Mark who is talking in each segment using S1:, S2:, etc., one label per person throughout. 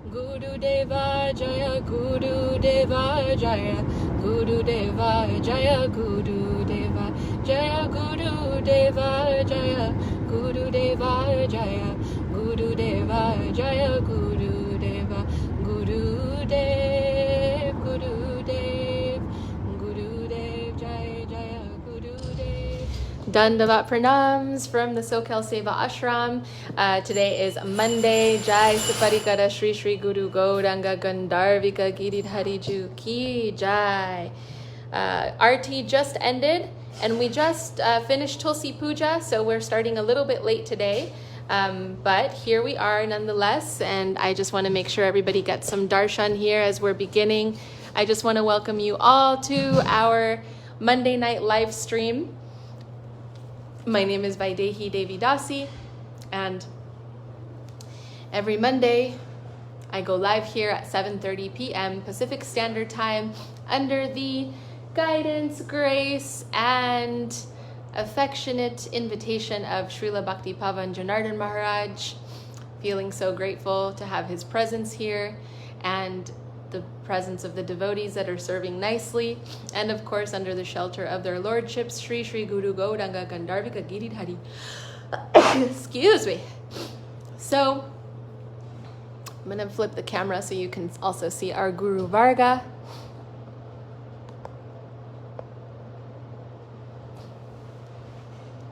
S1: Guru Deva Jaya, Guru Deva Jaya, Guru Deva Jaya, Guru Deva Jaya, Guru Deva Jaya, Guru Deva Jaya, Guru Deva Jaya, Guru Deva, Guru Dev, Guru Dev, Guru Dev Jaya Jaya, Guru Dev. Dandavat pranams from the Soquel Seva Ashram. Today is Monday. Jai Suparikara Shri Shri Guru Gauranga Gandharvika Giridhariju Ki Jai. RT just ended and we just finished Tulsi Puja, so we're starting a little bit late today. But here we are nonetheless, and I just want to make sure everybody gets some darshan here as we're beginning. I just want to welcome you all to our Monday night live stream. My name is Vaidehi Devi Dasi, and every Monday I go live here at 7:30 p.m. Pacific Standard Time under the guidance, grace, and affectionate invitation of Srila Bhakti Pavan Janardhan Maharaj. Feeling so grateful to have his presence here and the presence of the devotees that are serving nicely, and of course under the shelter of their lordships, Sri Sri Guru Gauranga Gandharvika Giridhari. Excuse me. So I'm going to flip the camera so you can also see our Guru Varga.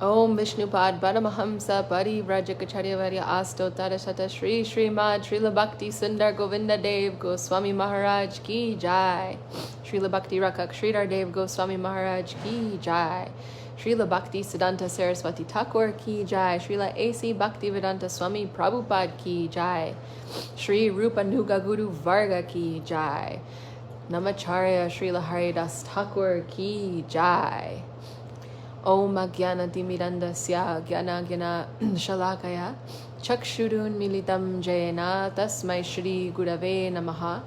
S1: Om Vishnupad Paramahamsa Parivrajakacharyavariya Asto Tarasata Shri Srimad Srila Bhakti Sundar Govinda Dev Goswami Maharaj Ki Jai. Srila Bhakti Rakak Sridhar Dev Goswami Maharaj Ki Jai. Srila Bhakti Siddhanta Saraswati Thakur Ki Jai. Srila A.C. Bhaktivedanta Swami Prabhupada Ki Jai. Sri Rupa Nuga Guru Varga Ki Jai. Namacharya Srila Haridas Thakur Ki Jai. Om Agyana Timirandasya Gyana Gyana Shalakaya Chakshurun Militam Jayena Tasmai Shri Gurave Namaha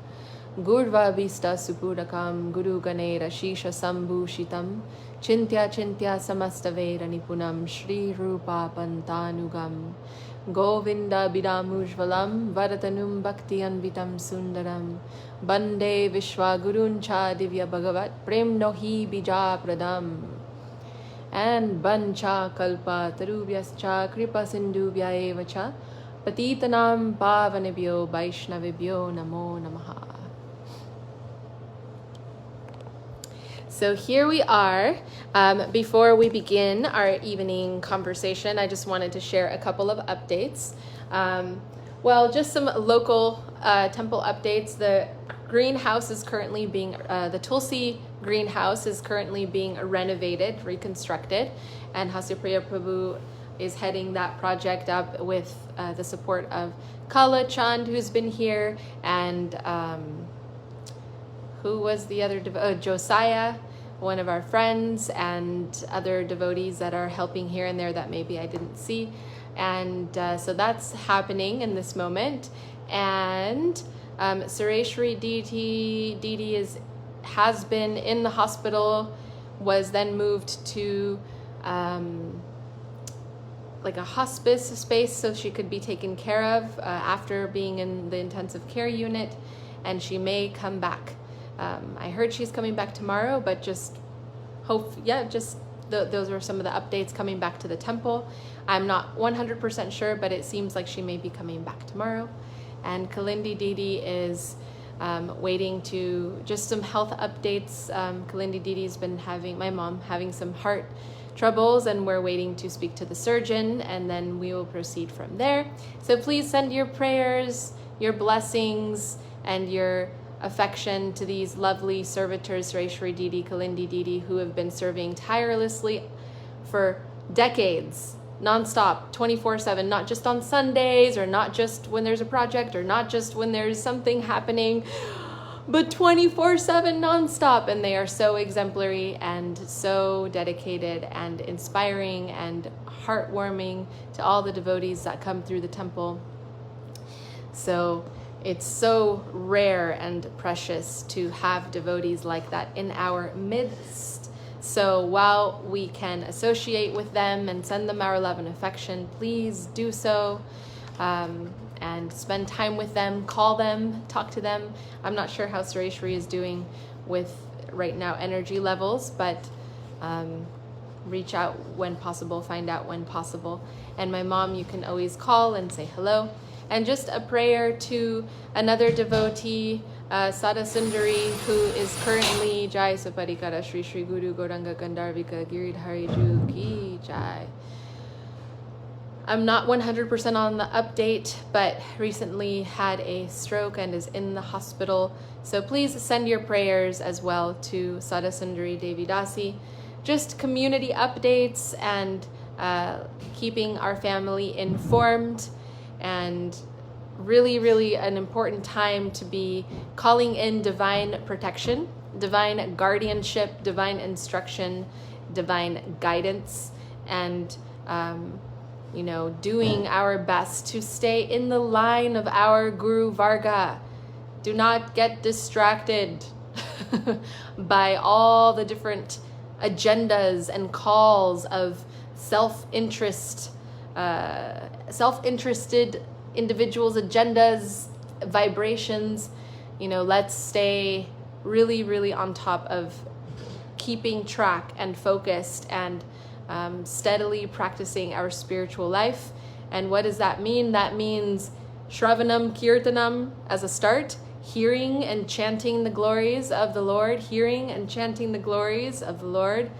S1: Gurva Vista Supurakam Guru Ganera Shisha Sambhushitam Chintya Chintya Samastavera Nipunam Shri Rupa Pantanugam Govinda Bidamujvalam Varatanum Bhakti Anvitam Sundaram Bande Vishwa Guruncha Divya Bhagavat Prem Nohi Bija Pradam and Bancha Kalpa Tarubhyascha Kripa Sindhubhya Evacha Patitanam Pavanebhyo Vaishnavibhyo Namo Namaha. So here we are. Before we begin our evening conversation, I just wanted to share a couple of updates. Just some local temple updates. The greenhouse is currently being, the Tulsi greenhouse is currently being renovated, reconstructed, and Hasyapriya Prabhu is heading that project up with the support of Kala Chand, who's been here, and who was the other, Josiah, one of our friends, and other devotees that are helping here and there that maybe I didn't see. And so that's happening in this moment. And Sureshwari Didi has been in the hospital, was then moved to like a hospice space so she could be taken care of after being in the intensive care unit, and she may come back. I heard she's coming back tomorrow, but just hope, those are some of the updates coming back to the temple. I'm not 100% sure, but it seems like she may be coming back tomorrow. And Kalindi Didi is waiting to, just some health updates. Kalindi Didi's been my mom having some heart troubles, and we're waiting to speak to the surgeon, and then we will proceed from there. So please send your prayers, your blessings, and your affection to these lovely servitors, Sureshwari Didi, Kalindi Didi, who have been serving tirelessly for decades, nonstop, 24/7, not just on Sundays, or not just when there's a project, or not just when there's something happening, but 24/7 nonstop. And they are so exemplary and so dedicated and inspiring and heartwarming to all the devotees that come through the temple. So it's so rare and precious to have devotees like that in our midst. So while we can associate with them and send them our love and affection, please do so. and spend time with them, call them, talk to them. I'm not sure how Sureshwari is doing with right now energy levels, but reach out when possible, find out when possible. And my mom, you can always call and say hello. And just a prayer to another devotee, Sada Sundari, who is currently Jai Saparikara Shri Shri Guru Gauranga Gandharvika Giridhari Ju Ki Jai. I'm not 100% on the update, but recently had a stroke and is in the hospital. So please send your prayers as well to Sada Sundari Devi Dasi. Just community updates and keeping our family informed, and really, really an important time to be calling in divine protection, divine guardianship, divine instruction, divine guidance, and doing our best to stay in the line of our Guru Varga. Do not get distracted by all the different agendas and calls of self-interested individuals' agendas, vibrations. Let's stay really, really on top of keeping track and focused and steadily practicing our spiritual life. And what does that mean? That means Shravanam Kirtanam as a start, hearing and chanting the glories of the Lord, hearing and chanting the glories of the Lord,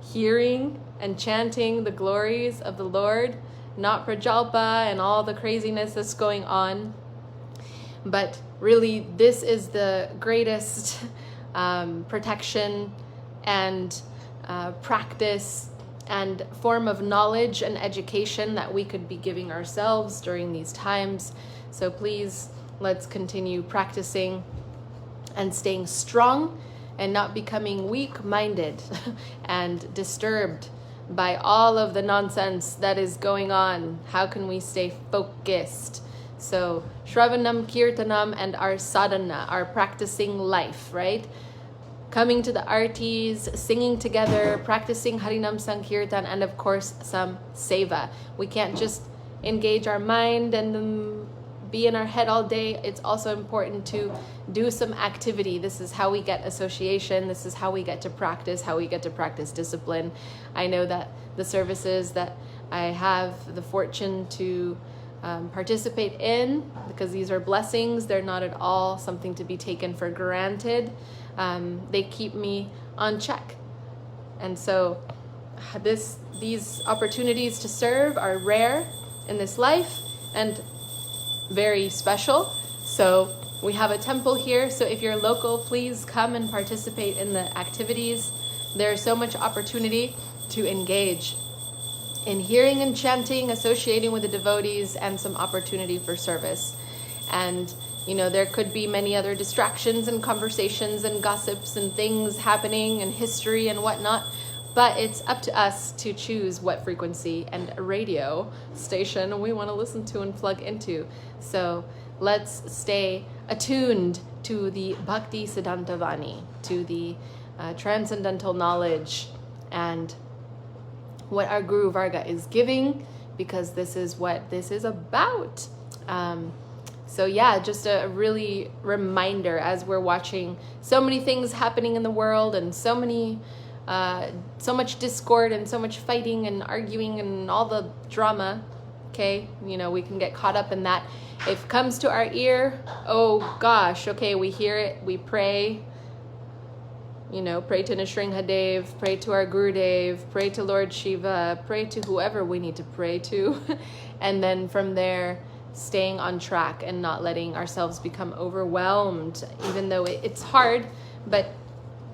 S1: hearing and chanting the glories of the Lord, not Prajalpa and all the craziness that's going on. But really, this is the greatest protection and practice and form of knowledge and education that we could be giving ourselves during these times. So please, let's continue practicing and staying strong and not becoming weak-minded and disturbed by all of the nonsense that is going on. How can we stay focused? So Shravanam Kirtanam and our sadhana, our practicing life, right? Coming to the artis, singing together, practicing Harinam Sankirtan, and of course some Seva. We can't just engage our mind and be in our head all day. It's also important to do some activity. This is how we get association. This is how we get to practice, discipline. I know that the services that I have the fortune to participate in, because these are blessings, they're not at all something to be taken for granted. They keep me on check. And so these opportunities to serve are rare in this life and very special. So we have a temple here. So if you're local, please come and participate in the activities. There's so much opportunity to engage in hearing and chanting, associating with the devotees, and some opportunity for service. And there could be many other distractions and conversations and gossips and things happening and history and whatnot, but it's up to us to choose what frequency and radio station we want to listen to and plug into. So let's stay attuned to the Bhakti Siddhanta Vani, to the transcendental knowledge and what our Guru Varga is giving, because this is what this is about. So yeah, just a really reminder as we're watching so many things happening in the world and so much discord and so much fighting and arguing and all the drama. Okay, we can get caught up in that. If it comes to our ear, oh gosh, okay, we hear it, we pray. Pray to Nrsimhadev, pray to our Gurudev, pray to Lord Shiva, pray to whoever we need to pray to. And then from there, staying on track and not letting ourselves become overwhelmed, even though it's hard. But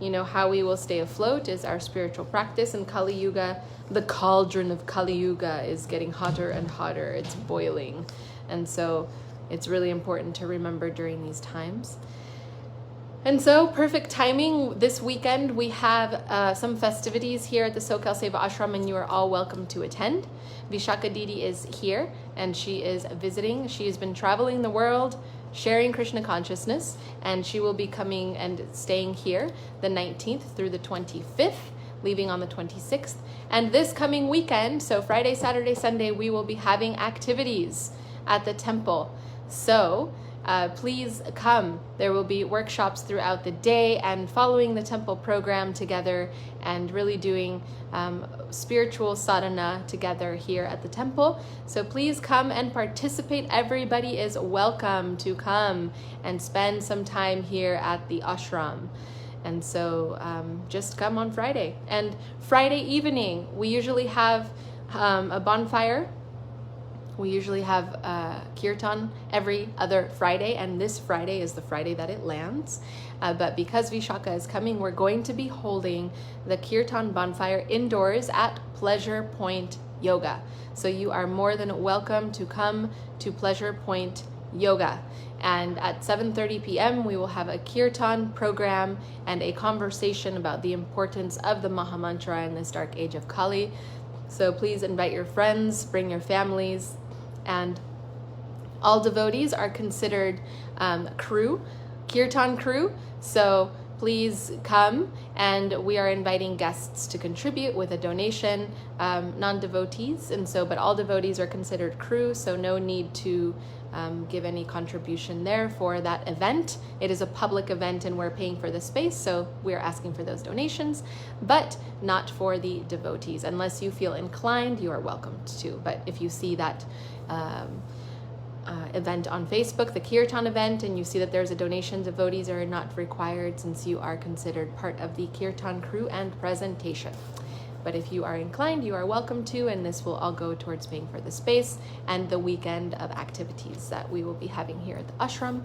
S1: how we will stay afloat is our spiritual practice. And Kali Yuga, the cauldron of Kali Yuga, is getting hotter and hotter. It's boiling. And so it's really important to remember during these times. And so, perfect timing. This weekend we have some festivities here at the Soquel Seva Ashram, and you are all welcome to attend. Vishaka Didi is here, and she is visiting. She has been traveling the world, sharing Krishna consciousness, and she will be coming and staying here the 19th through the 25th, leaving on the 26th. And this coming weekend, so Friday, Saturday, Sunday, we will be having activities at the temple. So please come. There will be workshops throughout the day and following the temple program together and really doing spiritual sadhana together here at the temple. So please come and participate. Everybody is welcome to come and spend some time here at the ashram. And so just come on Friday. And Friday evening, we usually have a bonfire. We usually have kirtan every other Friday, and this Friday is the Friday that it lands. But because Vishaka is coming, we're going to be holding the kirtan bonfire indoors at Pleasure Point Yoga. So you are more than welcome to come to Pleasure Point Yoga. And at 7:30 p.m. we will have a kirtan program and a conversation about the importance of the Mahamantra in this dark age of Kali. So please invite your friends, bring your families, and all devotees are considered crew, kirtan crew. So please come, and we are inviting guests to contribute with a donation, non-devotees, and so, but all devotees are considered crew, so no need to give any contribution there for that event. It is a public event and we're paying for the space, so we're asking for those donations, but not for the devotees. Unless you feel inclined, you are welcome to. But if you see that event on Facebook, the Kirtan event, and you see that there's a donation, devotees are not required since you are considered part of the Kirtan crew and presentation. But if you are inclined, you are welcome to, and this will all go towards paying for the space and the weekend of activities that we will be having here at the ashram.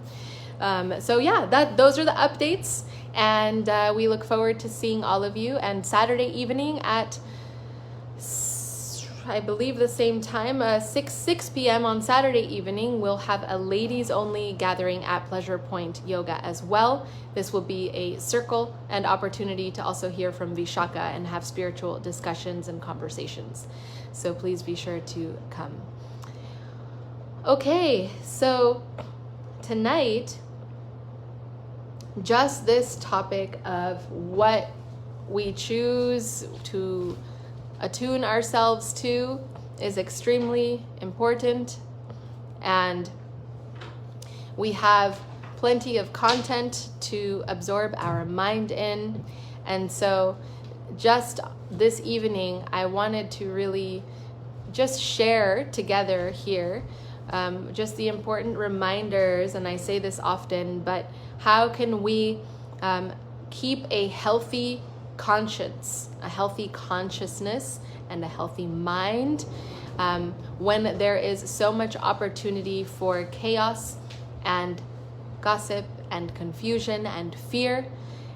S1: So yeah, those are the updates, and we look forward to seeing all of you. And Saturday evening at, I believe the same time, 6 p.m. on Saturday evening, we'll have a ladies only gathering at Pleasure Point Yoga as well. This will be a circle and opportunity to also hear from Vishaka and have spiritual discussions and conversations. So please be sure to come. Okay, so tonight, just this topic of what we choose to attune ourselves to is extremely important, and we have plenty of content to absorb our mind in. And so just this evening I wanted to really just share together here just the important reminders, and I say this often, but how can we keep a healthy conscience, a healthy consciousness, and a healthy mind when there is so much opportunity for chaos and gossip and confusion and fear.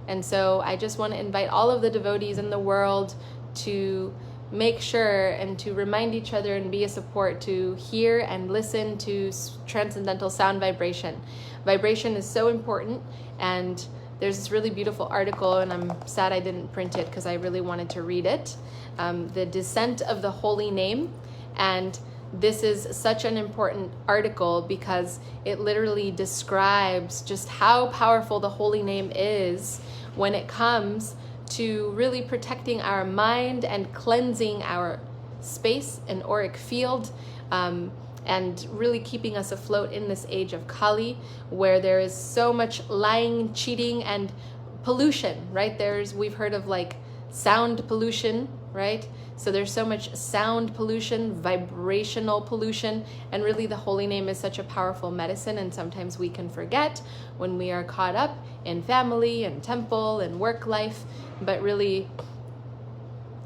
S1: And so I just want to invite all of the devotees in the world to make sure and to remind each other and be a support to hear and listen to transcendental sound vibration. Vibration is so important, and there's this really beautiful article, and I'm sad I didn't print it because I really wanted to read it, The Descent of the Holy Name. And this is such an important article because it literally describes just how powerful the holy name is when it comes to really protecting our mind and cleansing our space and auric field, and really keeping us afloat in this age of Kali, where there is so much lying, cheating, and pollution, right? We've heard of like sound pollution, right? So there's so much sound pollution, vibrational pollution, and really the holy name is such a powerful medicine, and sometimes we can forget when we are caught up in family and temple and work life. But really,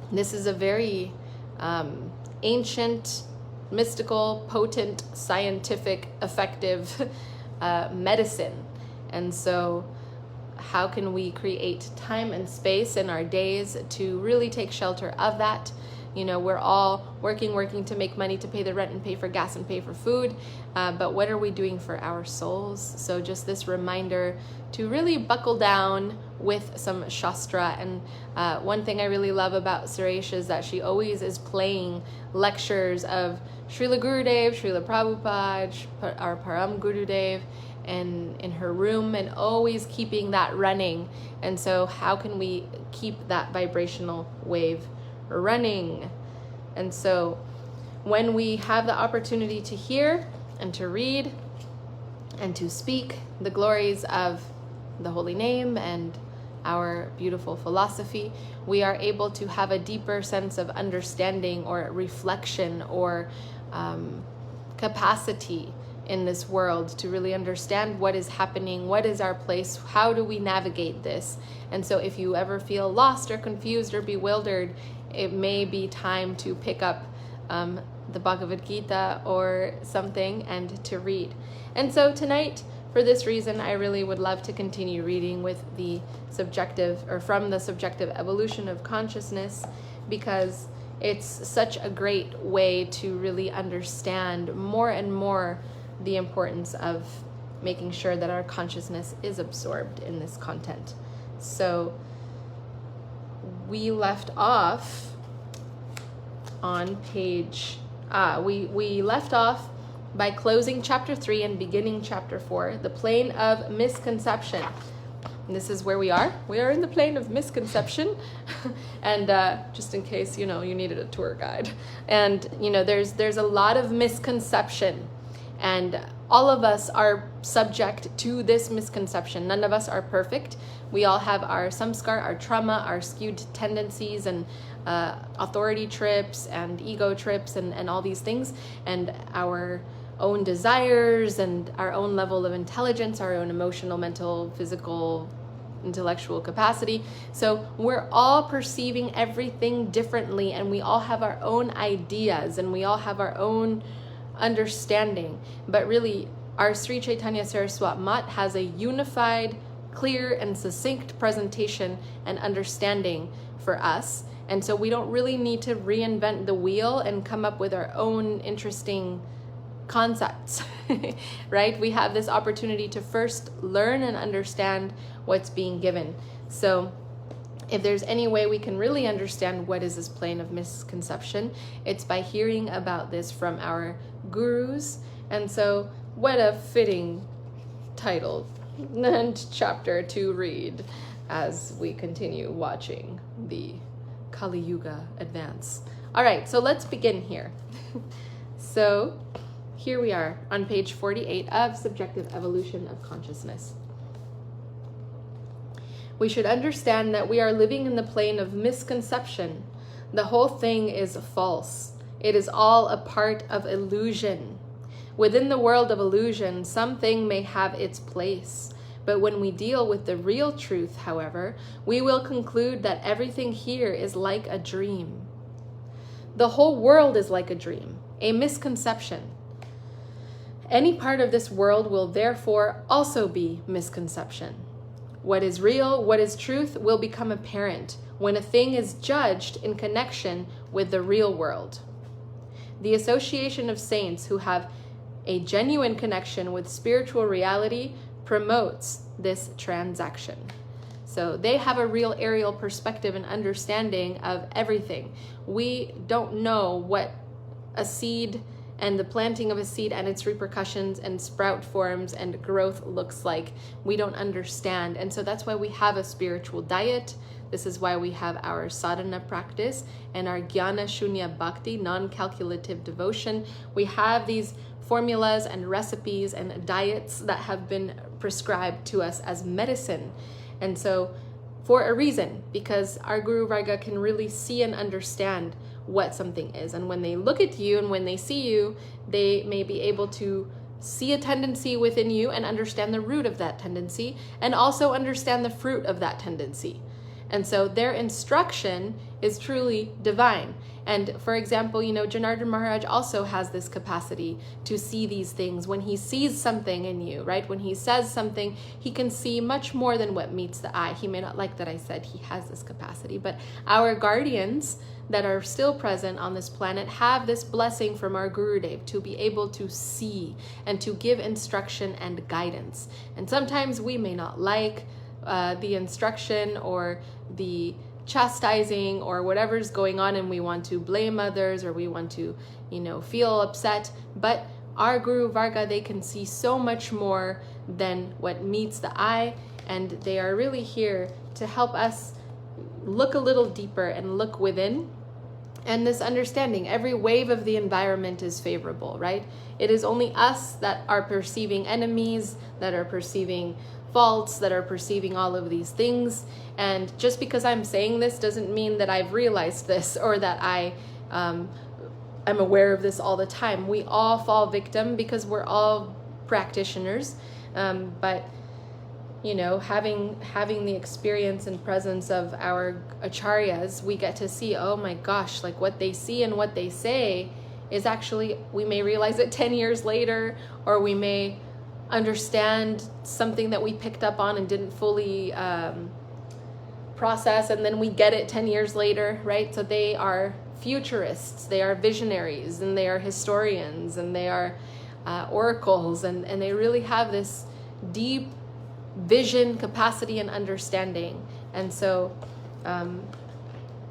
S1: this is a very ancient, mystical, potent, scientific, effective medicine. And so how can we create time and space in our days to really take shelter of that? You know, we're all working to make money to pay the rent and pay for gas and pay for food, but what are we doing for our souls? So just this reminder to really buckle down with some Shastra. And one thing I really love about Suresh is that she always is playing lectures of Srila Gurudev, Srila Prabhupada, our Param Gurudev, and in her room, and always keeping that running. And so how can we keep that vibrational wave running? And so when we have the opportunity to hear and to read, and to speak the glories of the holy name and our beautiful philosophy, we are able to have a deeper sense of understanding or reflection or capacity in this world to really understand what is happening, what is our place, how do we navigate this. And so if you ever feel lost or confused or bewildered, it may be time to pick up the Bhagavad Gita or something and to read. And so tonight, for this reason, I really would love to continue reading with the subjective, or from the subjective evolution of consciousness, because it's such a great way to really understand more and more the importance of making sure that our consciousness is absorbed in this content. So we left off on page, we left off by closing chapter 3 and beginning chapter 4, the plane of misconception. And this is where we are. We are in the plane of misconception. And just in case, you needed a tour guide. And, there's a lot of misconception. And all of us are subject to this misconception. None of us are perfect. We all have our samskar, our trauma, our skewed tendencies, and authority trips and ego trips and all these things, and our own desires and our own level of intelligence, our own emotional, mental, physical, intellectual capacity. So we're all perceiving everything differently, and we all have our own ideas and we all have our own understanding. But really, our Sri Chaitanya Saraswat Mat has a unified, clear, and succinct presentation and understanding for us. And so we don't really need to reinvent the wheel and come up with our own interesting concepts, right? We have this opportunity to first learn and understand what's being given. So if there's any way we can really understand what is this plane of misconception, it's by hearing about this from our gurus. And so what a fitting title and chapter to read as we continue watching the Kali Yuga advance. All right, so let's begin here. So here we are on page 48 of Subjective Evolution of Consciousness. We should understand that we are living in the plane of misconception. The whole thing is false. It is all a part of illusion. Within the world of illusion, something may have its place. But when we deal with the real truth, however, we will conclude that everything here is like a dream. The whole world is like a dream, a misconception. Any part of this world will therefore also be misconception. What is real, what is truth, will become apparent when a thing is judged in connection with the real world. The association of saints who have a genuine connection with spiritual reality promotes this transaction. So they have a real aerial perspective and understanding of everything. We don't know what a seed and the planting of a seed and its repercussions and sprout forms and growth looks like. We don't understand. And so that's why we have a spiritual diet. This is why we have our sadhana practice and our jnana shunya bhakti, non-calculative devotion. We have these formulas and recipes and diets that have been prescribed to us as medicine. And so for a reason, because our Guru Varga can really see and understand what something is. And when they look at you and when they see you, they may be able to see a tendency within you and understand the root of that tendency, and also understand the fruit of that tendency. And so their instruction is truly divine. And for example, Janardhan Maharaj also has this capacity to see these things. When he sees something in you, right? When he says something, he can see much more than what meets the eye. He may not like that I said he has this capacity, but our guardians that are still present on this planet have this blessing from our Gurudev to be able to see and to give instruction and guidance. And sometimes we may not like the instruction or the chastising or whatever's going on, and we want to blame others or we want to, feel upset. But our Guru Varga, they can see so much more than what meets the eye, and they are really here to help us look a little deeper and look within And this understanding, every wave of the environment is favorable, right? It is only us that are perceiving enemies, that are perceiving faults, that are perceiving all of these things. And just because I'm saying this doesn't mean that I've realized this or that I'm aware of this all the time. We all fall victim because we're all practitioners. But you know, having the experience and presence of our acharyas, we get to see, oh my gosh, like what they see and what they say is actually, we may realize it 10 years later, or we may understand something that we picked up on and didn't fully process, and then we get it 10 years later, right? So they are futurists, they are visionaries, and they are historians, and they are oracles, and they really have this deep vision, capacity, and understanding. And so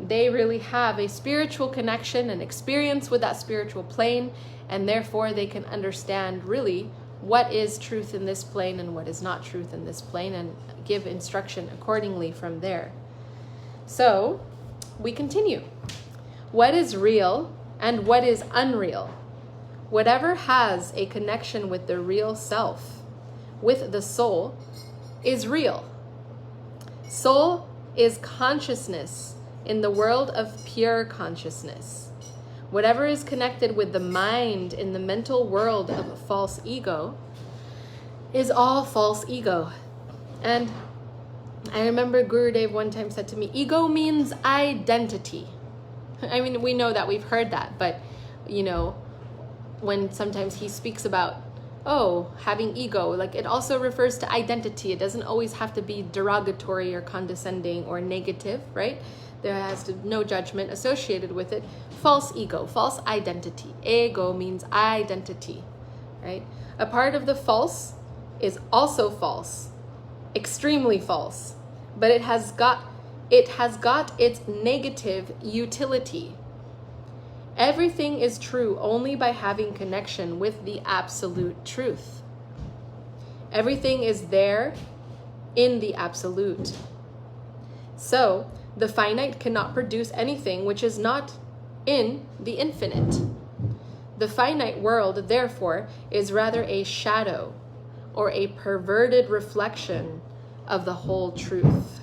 S1: they really have a spiritual connection and experience with that spiritual plane, and therefore they can understand really what is truth in this plane and what is not truth in this plane, and give instruction accordingly from there. So we continue. What is real and what is unreal? Whatever has a connection with the real self, with the soul, is real. Soul is consciousness in the world of pure consciousness. Whatever is connected with the mind in the mental world of false ego is all false ego. And I remember Gurudev one time said to me, ego means identity. I mean, we know that, we've heard that, but you know, when sometimes he speaks about having ego, like it also refers to identity. It doesn't always have to be derogatory or condescending or negative, right? There has to no judgment associated with it. False ego, false identity. Ego means identity, right? A part of the false is also false, extremely false, but it has got its negative utility. Everything is true only by having connection with the absolute truth. Everything is there in the absolute. So, the finite cannot produce anything which is not in the infinite. The finite world, therefore, is rather a shadow or a perverted reflection of the whole truth.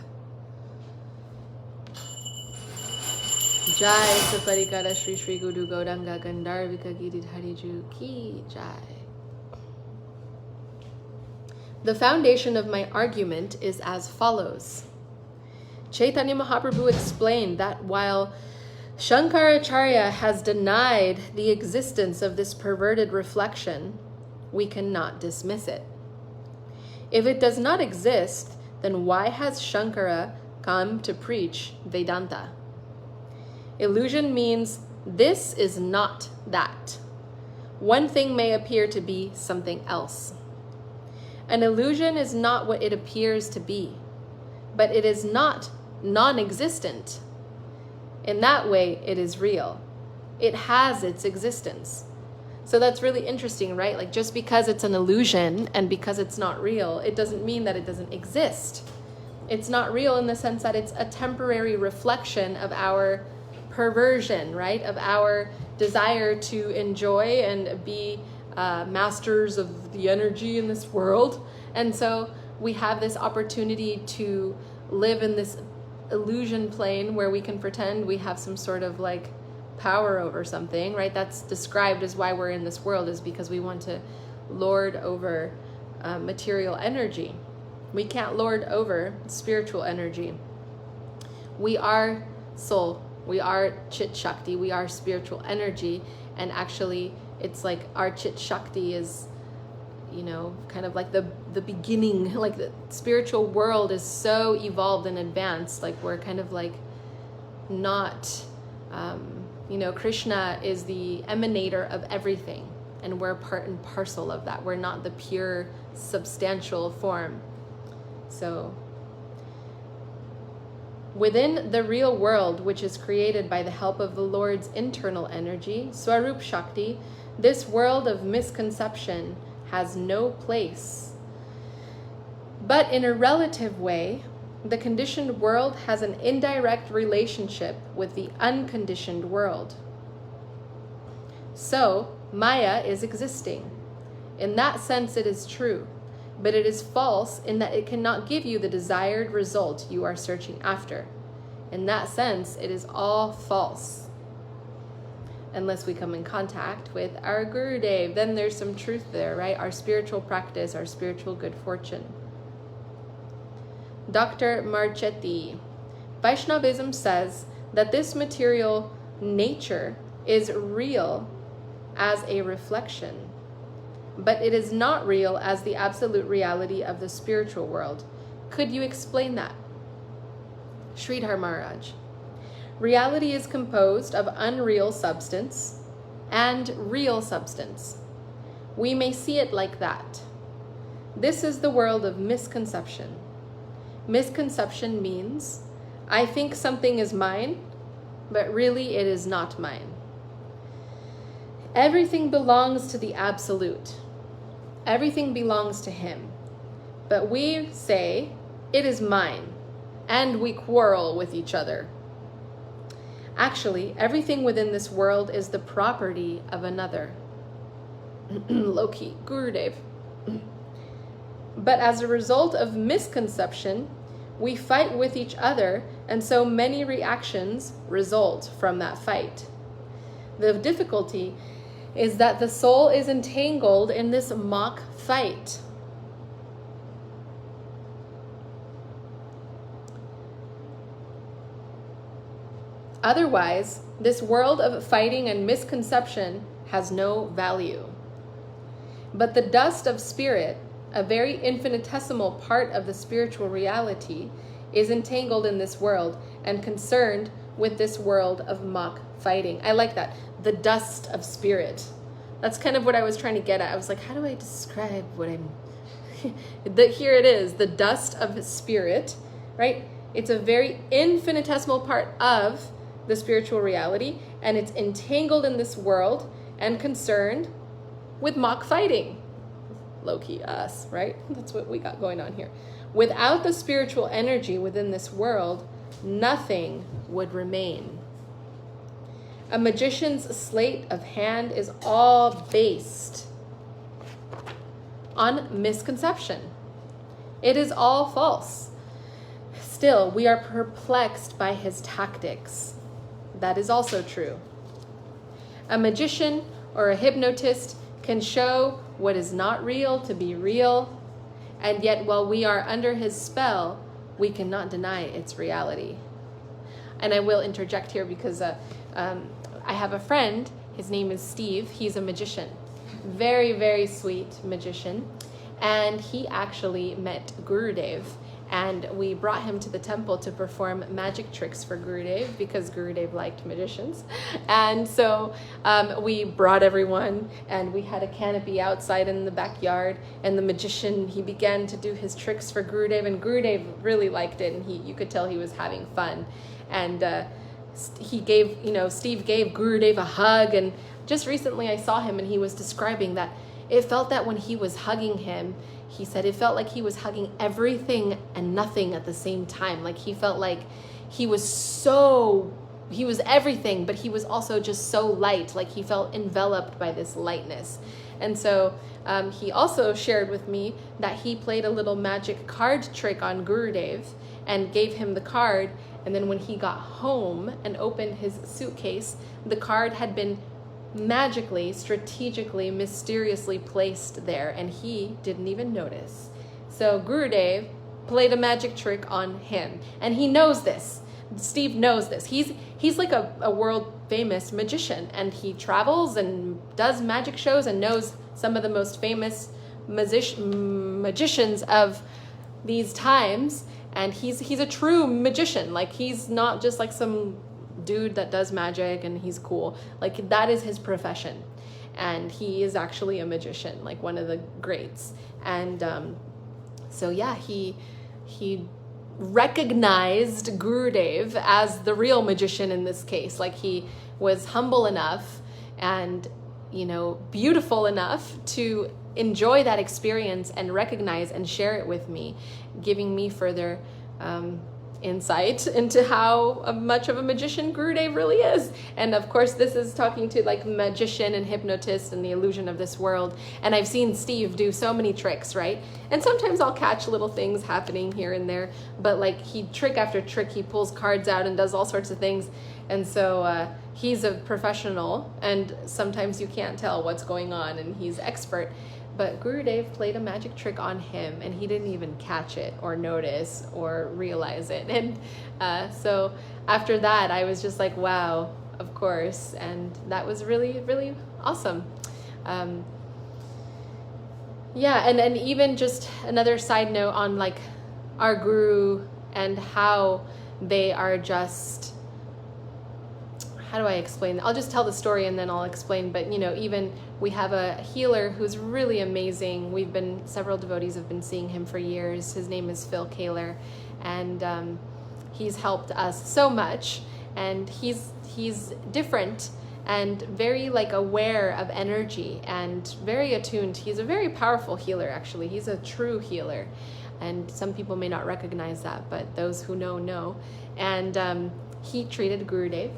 S1: Jai Saparikara Shri Shri Guru Gauranga Gandharvika Giridhariju Ki Jai. The foundation of my argument is as follows. Chaitanya Mahaprabhu explained that while Shankaracharya has denied the existence of this perverted reflection, we cannot dismiss it. If it does not exist, then why has Shankara come to preach Vedanta? Illusion means this is not that. One thing may appear to be something else. An illusion is not what it appears to be, but it is not non-existent. In that way, it is real. It has its existence. So that's really interesting, right? Like just because it's an illusion and because it's not real, it doesn't mean that it doesn't exist. It's not real in the sense that it's a temporary reflection of our perversion, right? Of our desire to enjoy and be masters of the energy in this world. And so we have this opportunity to live in this illusion plane where we can pretend we have some sort of like power over something, right? That's described as why we're in this world, is because we want to lord over material energy. We can't lord over spiritual energy. We are soul. We are Chit Shakti, we are spiritual energy, and actually it's like our Chit Shakti is, you know, kind of like the beginning, like the spiritual world is so evolved and advanced, like we're kind of like not, you know, Krishna is the emanator of everything, and we're part and parcel of that. We're not the pure substantial form. So within the real world, which is created by the help of the Lord's internal energy, Swarup Shakti, this world of misconception has no place. But in a relative way, The conditioned world has an indirect relationship with the unconditioned world. So, Maya is existing. In that sense, it is true, but it is false in that it cannot give you the desired result you are searching after. In that sense, it is all false. Unless we come in contact with our Gurudev, then there's some truth there, right? Our spiritual practice, our spiritual good fortune. Dr. Marchetti, Vaishnavism says that this material nature is real as a reflection, but it is not real as the absolute reality of the spiritual world. Could you explain that? Sridhar Maharaj, reality is composed of unreal substance and real substance. We may see it like that. This is the world of misconception. Misconception means I think something is mine, but really it is not mine. Everything belongs to the Absolute. Everything belongs to Him. But we say, it is mine, and we quarrel with each other. Actually, everything within this world is the property of another. Low-key, Gurudev. But as a result of misconception, we fight with each other, and so many reactions result from that fight. The difficulty is that the soul is entangled in this mock fight. Otherwise, this world of fighting and misconception has no value. But the dust of spirit, a very infinitesimal part of the spiritual reality, is entangled in this world and concerned with this world of mock fighting. I like that. The dust of spirit. That's kind of what I was trying to get at. I was like, how do I describe what I'm... Here it is, the dust of spirit, right? It's a very infinitesimal part of the spiritual reality, and it's entangled in this world and concerned with mock fighting. Low-key us, right? That's what we got going on here. Without the spiritual energy within this world, nothing would remain. A magician's sleight of hand is all based on misconception. It is all false. Still, we are perplexed by his tactics. That is also true. A magician or a hypnotist can show what is not real to be real, and yet while we are under his spell, we cannot deny its reality. And I will interject here because I have a friend, his name is Steve, he's a magician. Very, very sweet magician. And he actually met Gurudev, and we brought him to the temple to perform magic tricks for Gurudev because Gurudev liked magicians. And so we brought everyone, and we had a canopy outside in the backyard, and the magician, he began to do his tricks for Gurudev, and Gurudev really liked it, and you could tell he was having fun. And Steve gave Gurudev a hug, and just recently I saw him, and he was describing that it felt that when he was hugging him, he said it felt like he was hugging everything and nothing at the same time. Like he felt like he was everything, but he was also just so light. Like he felt enveloped by this lightness. And so he also shared with me that he played a little magic card trick on Gurudev and gave him the card. And then when he got home and opened his suitcase, the card had been magically, strategically, mysteriously placed there, and he didn't even notice. So Gurudev played a magic trick on him, and he knows this. Steve knows this. He's like a world famous magician, and he travels and does magic shows and knows some of the most famous magicians of these times, and he's a true magician. Like he's not just like some dude that does magic and he's cool. Like that is his profession, and he is actually a magician, like one of the greats. And so yeah, he recognized Gurudev as the real magician in this case. Like he was humble enough and beautiful enough to enjoy that experience and recognize and share it with me, giving me further insight into how much of a magician Gurudev really is. And of course, this is talking to like magician and hypnotist and the illusion of this world. And I've seen Steve do so many tricks, right? And sometimes I'll catch little things happening here and there, but like trick after trick, he pulls cards out and does all sorts of things. And so he's a professional, and sometimes you can't tell what's going on, and he's expert. But Gurudev played a magic trick on him, and he didn't even catch it or notice or realize it. And so after that, I was just like, wow, of course. And that was really, really awesome. Yeah, and even just another side note on like our guru and how they are just, how do I explain? I'll just tell the story and then I'll explain. But you know, even we have a healer who's really amazing. Several devotees have been seeing him for years. His name is Phil Kaler, and he's helped us so much. And he's different and very like aware of energy and very attuned. He's a very powerful healer, actually. He's a true healer. And some people may not recognize that, but those who know. And he treated Gurudev.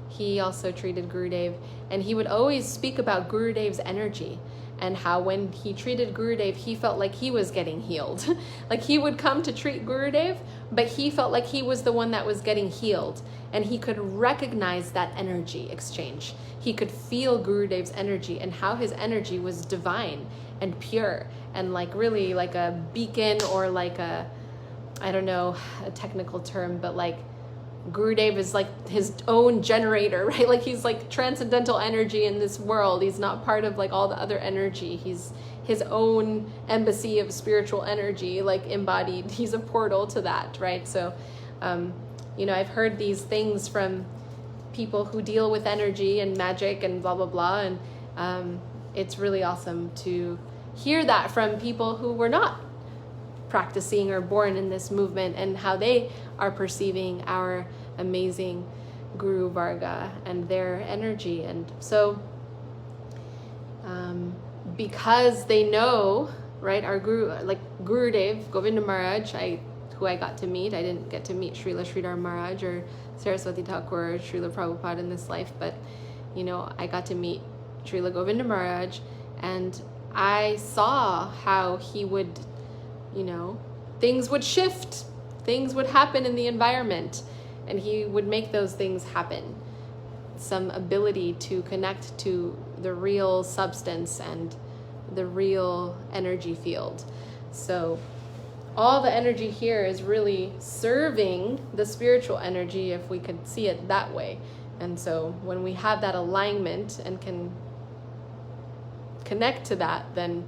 S1: He also treated Gurudev, and he would always speak about Gurudev's energy and how when he treated Gurudev, he felt like he was getting healed. Like he would come to treat Gurudev, but he felt like he was the one that was getting healed, and he could recognize that energy exchange. He could feel Gurudev's energy and how his energy was divine and pure and like really like a beacon, or like a, I don't know a technical term, but like Gurudev is like his own generator, right? Like he's like transcendental energy in this world. He's not part of like all the other energy. He's his own embassy of spiritual energy, like embodied. He's a portal to that, right? So, you know, I've heard these things from people who deal with energy and magic and blah, blah, blah. And it's really awesome to hear that from people who were not practicing or born in this movement, and how they are perceiving our amazing Guru Varga and their energy. And so because they know, right, our Guru, like Gurudev, Govinda Maharaj, who I got to meet. I didn't get to meet Srila Sridhar Maharaj or Saraswati Thakur or Srila Prabhupada in this life, but you know, I got to meet Srila Govinda Maharaj, and I saw how he would, you know, things would shift, things would happen in the environment, and he would make those things happen. Some ability to connect to the real substance and the real energy field. So all the energy here is really serving the spiritual energy, if we could see it that way. And so when we have that alignment and can connect to that, then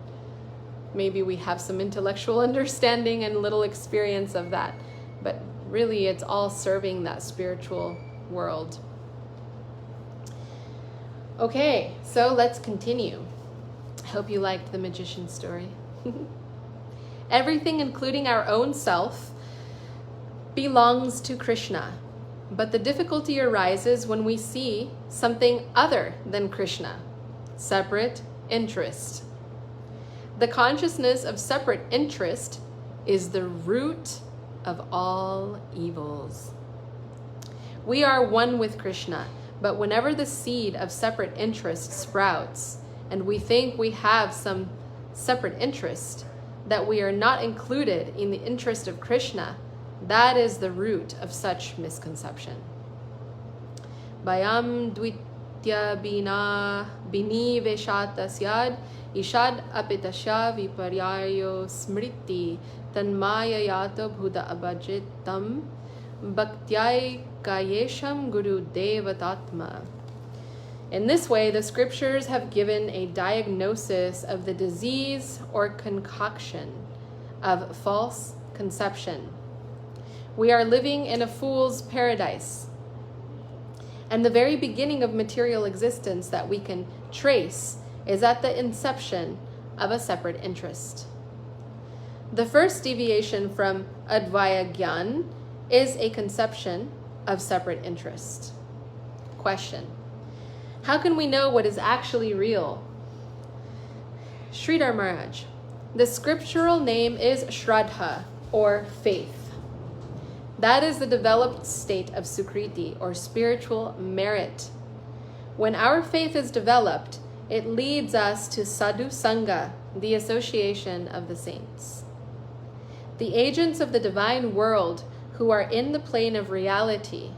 S1: maybe we have some intellectual understanding and little experience of that. But really, it's all serving that spiritual world. Okay, so let's continue. I hope you liked the magician story. Everything, including our own self, belongs to Krishna. But the difficulty arises when we see something other than Krishna, separate interest. The consciousness of separate interest is the root of all evils. We are one with Krishna, but whenever the seed of separate interest sprouts, and we think we have some separate interest, that we are not included in the interest of Krishna, that is the root of such misconception. Bayam dvitya bina bini veshat tasyad ishad apitasya viparyayo smriti tanmaya yata bhuda abhajitam bhaktyai kayesham guru devatatma. In this way, the scriptures have given a diagnosis of the disease or concoction of false conception. We are living in a fool's paradise. And the very beginning of material existence that we can trace is at the inception of a separate interest. The first deviation from Advaya Gyan is a conception of separate interest. Question: how can we know what is actually real? Sridhar Maharaj: the scriptural name is Shraddha, or faith. That is the developed state of Sukriti, or spiritual merit. When our faith is developed, it leads us to Sadhu Sangha, the association of the saints. The agents of the divine world who are in the plane of reality,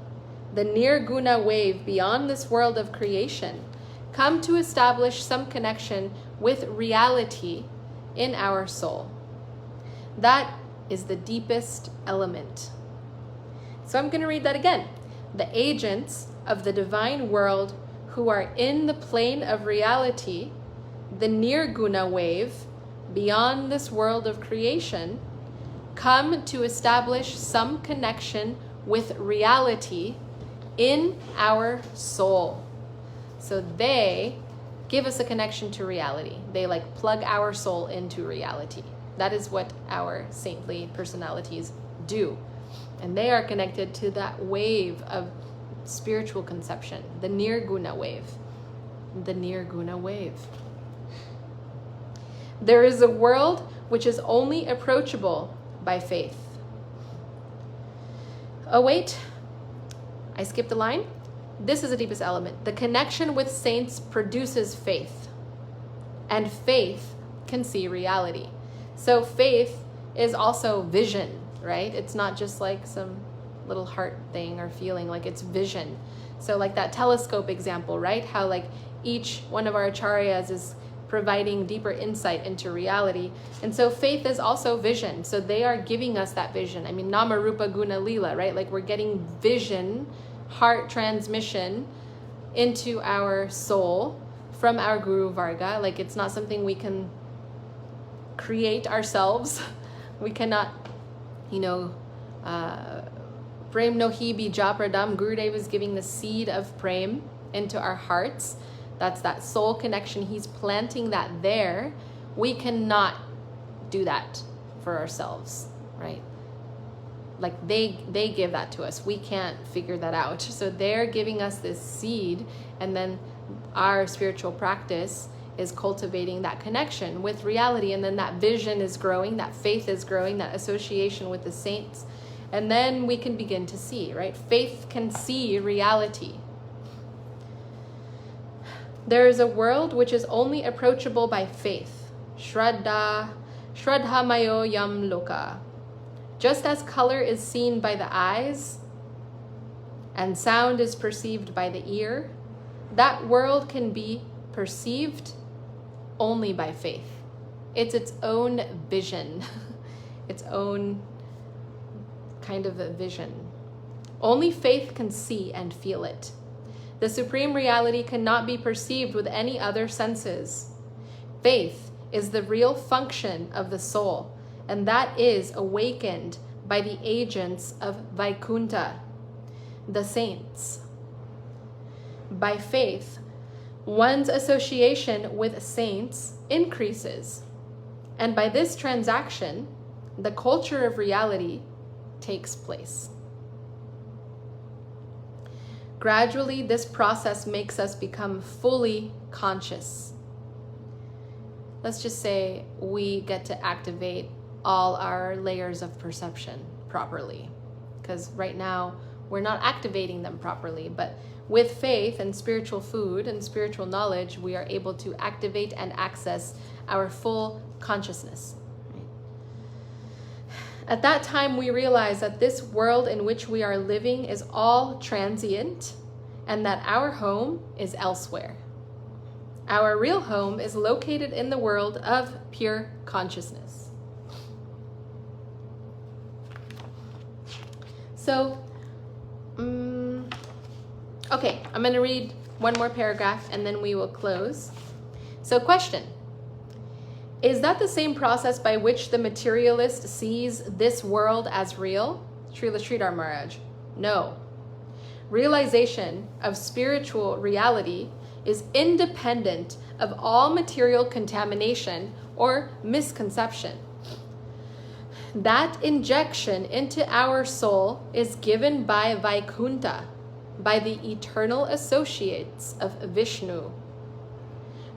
S1: the nirguna wave beyond this world of creation, come to establish some connection with reality in our soul. That is the deepest element. So I'm going to read that again. The agents of the divine world who are in the plane of reality, the nirguna wave beyond this world of creation, come to establish some connection with reality in our soul. So they give us a connection to reality. They like plug our soul into reality. That is what our saintly personalities do. And they are connected to that wave of spiritual conception, the nirguna wave. The nirguna wave. There is a world which is only approachable by faith. Oh wait, I skipped a line. This is the deepest element. The connection with saints produces faith, and faith can see reality. So faith is also vision, right? It's not just like some little heart thing or feeling, like it's vision. So like that telescope example, right? How like each one of our acharyas is providing deeper insight into reality. And so faith is also vision. So they are giving us that vision. I mean, nama rupa guna lila, right? Like we're getting vision, heart transmission into our soul from our Guru Varga. Like it's not something we can create ourselves. We cannot, Prem Nohi Bija Pradam. Gurudev is giving the seed of Prem into our hearts. That's that soul connection. He's planting that there. We cannot do that for ourselves, right? Like they give that to us. We can't figure that out. So they're giving us this seed, and then our spiritual practice is cultivating that connection with reality, and then that vision is growing, that faith is growing, that association with the saints, and then we can begin to see, right? Faith can see reality. There is a world which is only approachable by faith. Shraddha mayo yam loka. Just as color is seen by the eyes and sound is perceived by the ear, that world can be perceived only by faith. It's its own vision, its own kind of a vision. Only faith can see and feel it. The supreme reality cannot be perceived with any other senses. Faith is the real function of the soul, and that is awakened by the agents of Vaikunta, the saints. By faith, one's association with saints increases, and by this transaction, the culture of reality takes place. Gradually, this process makes us become fully conscious. Let's just say we get to activate all our layers of perception properly, because right now we're not activating them properly, but with faith and spiritual food and spiritual knowledge, we are able to activate and access our full consciousness. At that time, we realize that this world in which we are living is all transient, and that our home is elsewhere. Our real home is located in the world of pure consciousness. So, okay, I'm going to read one more paragraph and then we will close. So, question. Is that the same process by which the materialist sees this world as real? Srila Sridhar Maharaj. No. Realization of spiritual reality is independent of all material contamination or misconception. That injection into our soul is given by Vaikunta, by the eternal associates of Vishnu.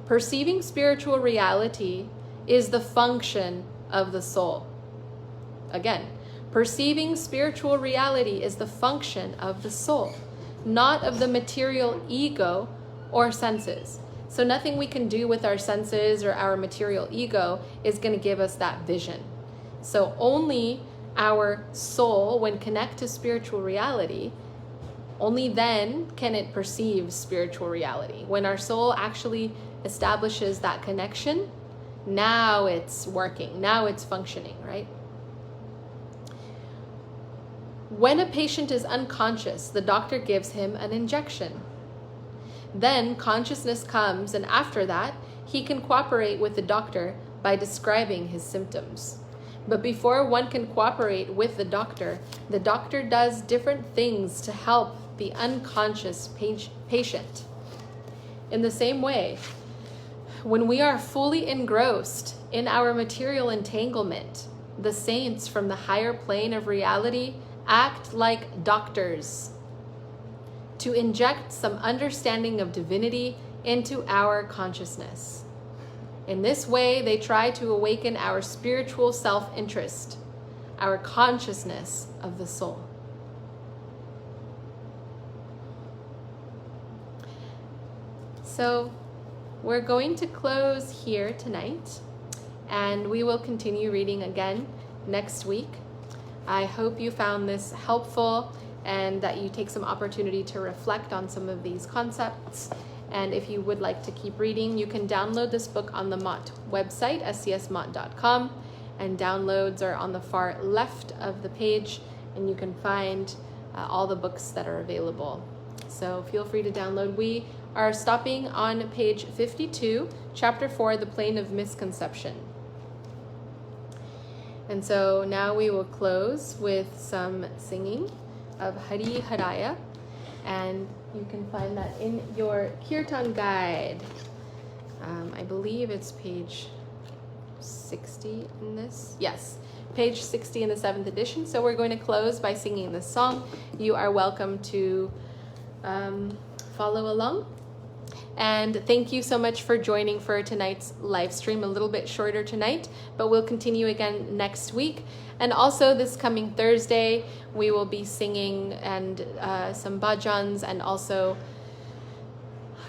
S1: Perceiving spiritual reality is the function of the soul. Again, Perceiving spiritual reality is the function of the soul, not of the material ego or senses. So nothing we can do with our senses or our material ego is going to give us that vision. So only our soul, when connect to spiritual reality, only then can it perceive spiritual reality. When our soul actually establishes that connection, now it's working, now it's functioning, right? When a patient is unconscious, the doctor gives him an injection. Then consciousness comes, and after that, he can cooperate with the doctor by describing his symptoms. But before one can cooperate with the doctor does different things to help the unconscious patient. In the same way, when we are fully engrossed in our material entanglement, the saints from the higher plane of reality act like doctors to inject some understanding of divinity into our consciousness. In this way, they try to awaken our spiritual self-interest, our consciousness of the soul. So we're going to close here tonight, and we will continue reading again next week. I hope you found this helpful and that you take some opportunity to reflect on some of these concepts. And if you would like to keep reading, you can download this book on the Mott website, scsmott.com, and downloads are on the far left of the page, and you can find all the books that are available. So feel free to download. We are stopping on page 52, chapter 4, the plane of misconception. And so now we will close with some singing of Hari Haraya, and you can find that in your Kirtan guide. I believe it's page 60 in this. Yes, page 60 in the 7th edition. So we're going to close by singing this song. You are welcome to follow along. And thank you so much for joining for tonight's live stream. A little bit shorter tonight, but we'll continue again next week. And also this coming Thursday, we will be singing and some bhajans and also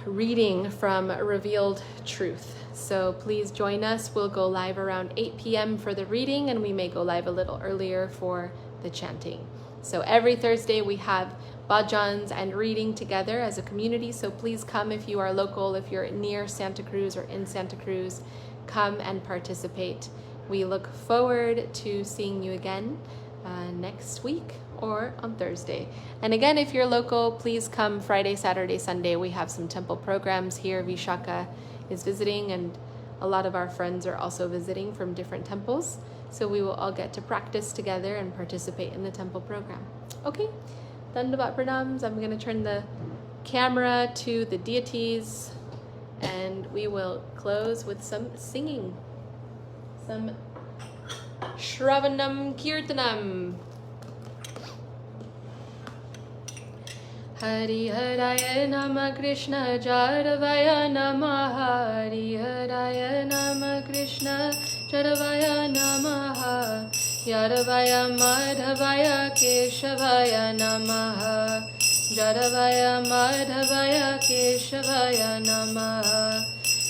S1: reading from Revealed Truth. So please join us. We'll go live around 8 p.m. for the reading, and we may go live a little earlier for the chanting. So every Thursday we have bhajans and reading together as a community. So please come if you are local, if you're near Santa Cruz or in Santa Cruz, come and participate. We look forward to seeing you again next week or on Thursday. And again, if you're local, please come Friday, Saturday, Sunday. We have some temple programs here. Vishaka is visiting, and a lot of our friends are also visiting from different temples. So we will all get to practice together and participate in the temple program. Okay, Dandavat Pranams. I'm going to turn the camera to the deities, and we will close with some singing. Some Shravanam Kirtanam. Hari Haraya Nama Krishna Jaravaya Namaha. Hari Haraya Nama Krishna Jaravaya Namaha. Yaravaya Madhavaya Keshavaya Namaha. Jaravaya Madhavaya Keshavaya Namaha.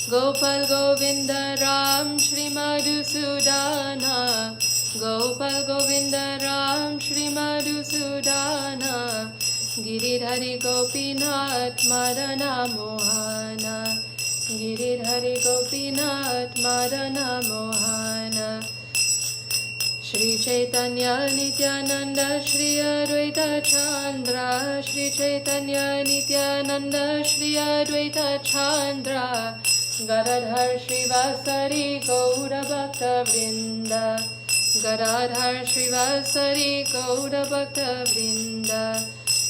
S1: Gopal Govinda Ram Shri Madhusudana. Gopal Govinda Ram Shri Madhusudana. Giridhari Gopinath Madana Mohana. Giridhari Gopinath Madana Mohana. Shri Chaitanya Nityananda Shri Advaita Chandra. Shri Chaitanya Nityananda Shri Advaita Chandra. Gadadhar Shrivasari Gaura Bhakta Vrinda. Gadadhar Shrivasari Gaura Bhakta Vrinda.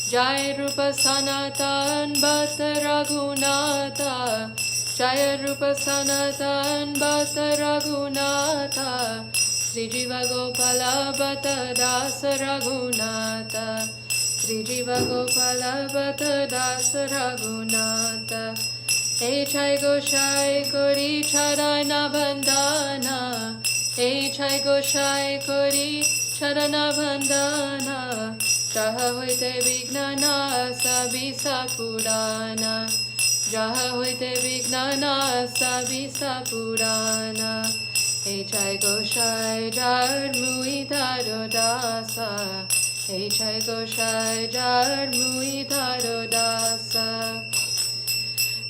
S1: Jai Rupa Sanatan Bhatta Raghunatha. Jai Rupa Sanatan Bhatta Raghunatha. Sri Jiva Gopala Bhatta Dasa Raghunatha. Sri Jiva Gopala Bhatta Dasa Raghunatha. Chai Goshai Kori Charana Bandana. Chai Goshai Kori Charana Vandana, Jaha hoite Vignana, Sabisa Purana, Jaha hoite Vignana, Sabisa Purana, Echai Goshai Jar Muidaro Dasa, Echai Goshai Jar Muidaro Dasa.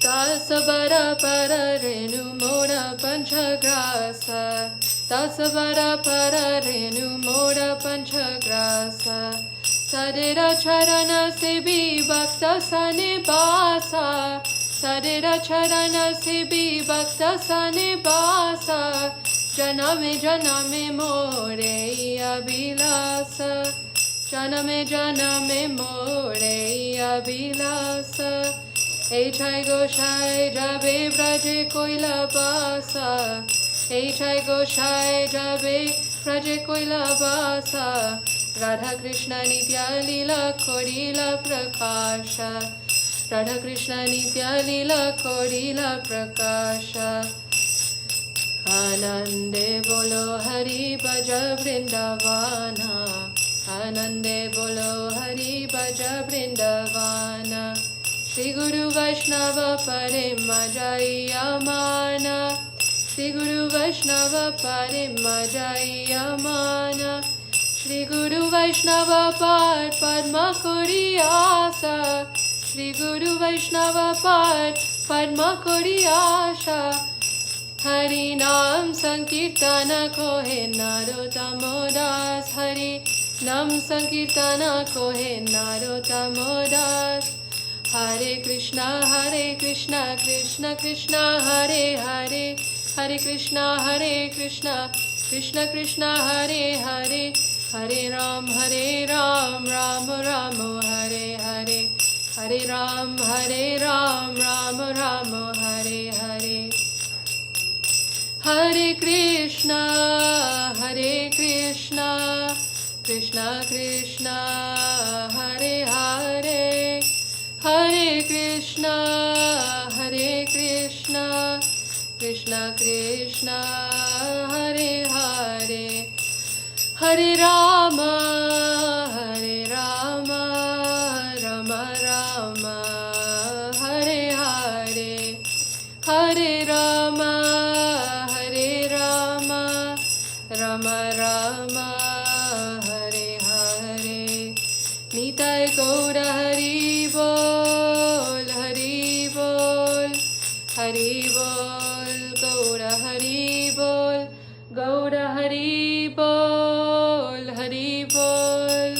S1: Dasavara para renu mora panchagrasa. Dasavara para renu mora panchagrasa. Sadira charana sebi bhakta sanibasa. Sadira charana sebi bhakta sanibasa. Janame more abhilasa. Janame more abhilasa. Echai Goshai Jabe Braje Koila Basa. Echai Goshai Jabe Braje Koila Basa. Radha Krishna Nitya Lila Korila Prakasha. Radha Krishna Nitya Lila Korila Prakasha. Anande Bolo Hari Bhaja Vrindavana. Anande Bolo Hari Bhaja Vrindavana. Shri Guru Vaishnava Parimajayamana. Shri Guru Vaishnava Parimajayamana. Shri Guru Vaishnava Padma Koriyasa. Shri Guru Vaishnava Padma Koriyasa. Hari Nam Sankirtana Kohe Narotamodas. Hari Nam Sankirtana Kohe Narotamodas. Hare Krishna, Krishna Krishna, Hare Hare, Hare Krishna, Krishna Krishna, Hare Hare, Hare Ram, Ram Ram, Hare Hare, Hare Ram, Ram Ram, Hare Hare. Hare Krishna, Krishna Krishna, Hare Hare. Hare Krishna, Krishna Krishna, Hare Hare. Hare Rama, Rama Rama, Hare Hare. Hare Rama, Rama Rama, Hare Hare. Nitai Gaura Hari Bol, Hari Bol, Gaura Hari Bol, Gaura Hari Bol, Hari Bol,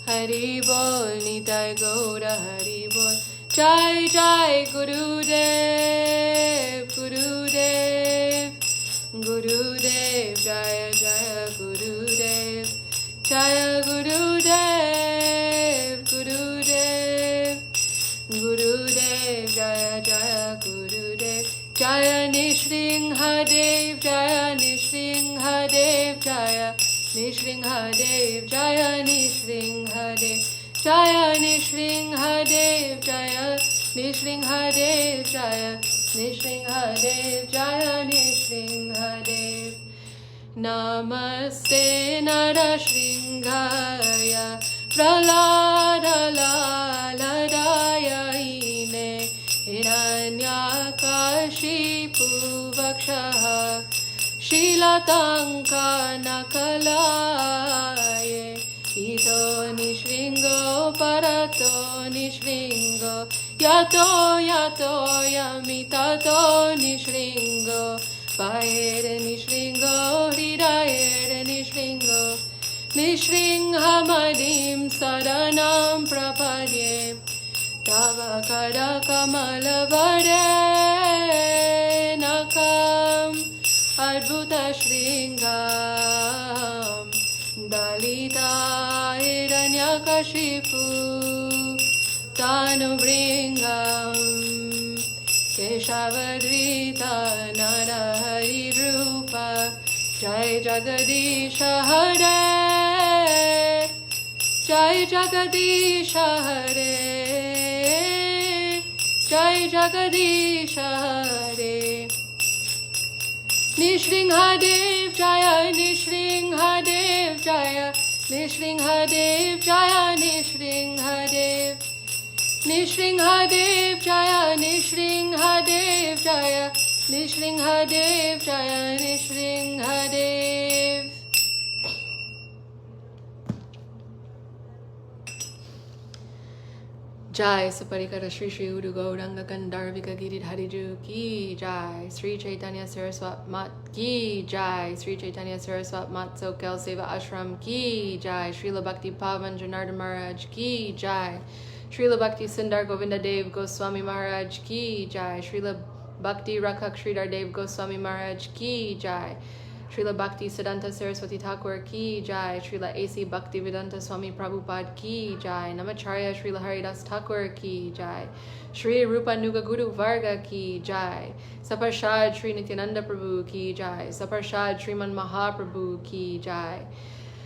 S1: Hari Bol, Nitai Gaura Hari Bol. Jai Jai Gurudev, Gurudev, Gurudev, Jaya Jaya Gurudev, Jaya Gurudev, Gurudev, Gurudev, Jaya Jaya Gurudev, Jaya Nishrinhadev, Jaya Nishrinhadev, Jaya Nishrinhadev, Jaya Nishrinhadev, Jaya Nishrinhadev, Jaya Nishrinhadev, Jaya Nishrinhadev, Jaya Nishrinhadev. Namaste Narashringaya Pralada Laladaya Ine Hiranyakashipu Vakshaha Shilatanka Nakalaye Ito Nishringo Parato Nishringo Yato Yamitato Nishringo Paere Nishringo Hridayere Nishringo Nishringhamadim Saranam Prapadye Tava Kada Kamalavare Nakam Adbhuta Shringam Dalita Hiranyakashipu Tanuvringam Keshavadrita Narahari Rupa Jai Jagadisha Hare Jai Jagadisha Hare Jai Jagadisha Hare Nishringadev Jaya, Nishringadev Jaya, Nishringadev Jaya, Nishringadev, Nishringadev Jaya, Nishringadev Jaya, Nishringadev Jaya, Nishringadev. Jai Saparikara Shri Shri Udu Gauranga Gandharvika Girid Hariju Ki Jai, Sri Chaitanya Saraswat Mat Ki Jai, Sri Chaitanya Saraswat Mat Soquel Seva Ashram Ki Jai, Srila Bhakti Pavan Janardhan Maharaj Ki Jai, Srila Bhakti Sundar Govinda Dev Goswami Maharaj Ki Jai, Srila Bhakti Rakhak Sridhar Dev Goswami Maharaj Ki Jai, Srila Bhakti Siddhanta Saraswati Thakur Ki Jai, Srila A.C. Bhakti Vedanta Swami Prabhupada Ki Jai, Namacharya Srila Haridas Thakur Ki Jai, Sri Rupa Nuga Guru Varga Ki Jai, Saparshad Sri Nityananda Prabhu Ki Jai, Saparshad Sriman Mahaprabhu Ki Jai,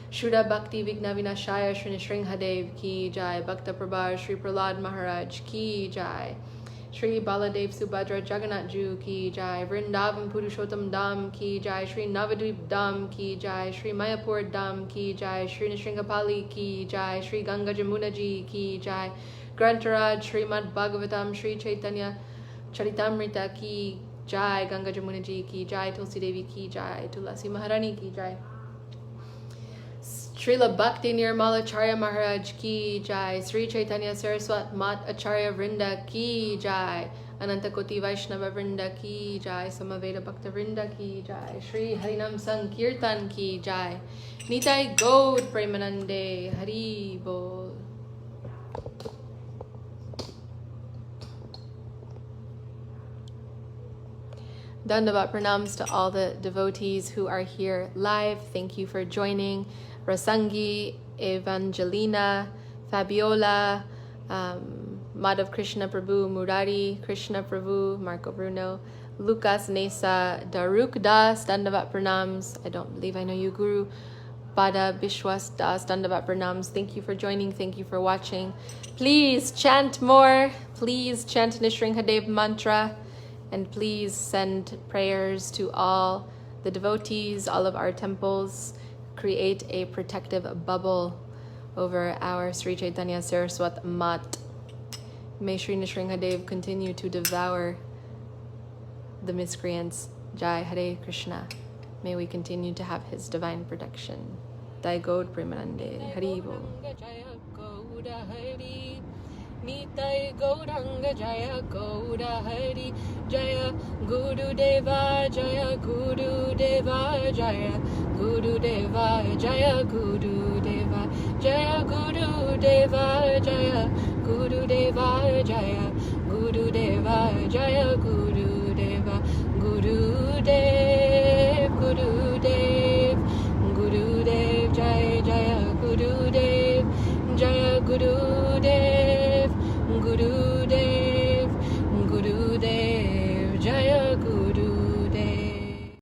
S1: Shuddha Bhakti Vigna Vinashaya Sri Nishringhadev Ki Jai, Bhakta Prabha Sri Prahlad Maharaj Ki Jai, Shri Baladev Subhadra Jagannath Ju Ki Jai, Vrindavan Purushottam Dham Ki Jai, Shri Navadvip Dham Ki Jai, Shri Mayapur Dham Ki Jai, Shri Nishringapali Ki Jai, Shri Ganga Jamuna Ji Ki Jai, Grantaraj Srimad Bhagavatam Shri Chaitanya Charitamrita Ki Jai, Ganga Jamuna Ji Ki Jai, Tulsi Devi Ki Jai, Tulasi Maharani Ki Jai, Srila Bhakti Nirmala Acharya Maharaj Ki Jai, Sri Chaitanya Saraswat Mat Acharya Vrinda Ki Jai, Ananta Koti Vaishnava Vrinda Ki Jai, Samaveda Bhakta Vrinda Ki Jai, Shri Harinam Sankirtan Ki Jai, Nitai Gaud Premanande Hari Bol. Dandavat pranams to all the devotees who are here live. Thank you for joining. Rasangi, Evangelina, Fabiola, Madhav Krishna Prabhu, Murari Krishna Prabhu, Marco Bruno, Lucas Nesa, Daruk Das, Dandavat pranams. I don't believe I know you, Guru. Bada Bishwas Das, Dandavat pranams. Thank you for joining. Thank you for watching. Please chant more. Please chant Nishringhadev mantra. And please send prayers to all the devotees, all of our temples. Create a protective bubble over our Sri Chaitanya Saraswat Mat. May Sri Nishringhadev continue to devour the miscreants. Jai Hare Krishna. May we continue to have his divine protection. Dai Gaud Premanande. Hari Bol. Nitai Gauranga Jaya Gauda Hari Jaya Guru Deva Jaya Guru Deva Jaya Guru Deva Jaya Guru Deva Jaya Guru Deva Jaya Guru Deva Jaya Guru Deva Jaya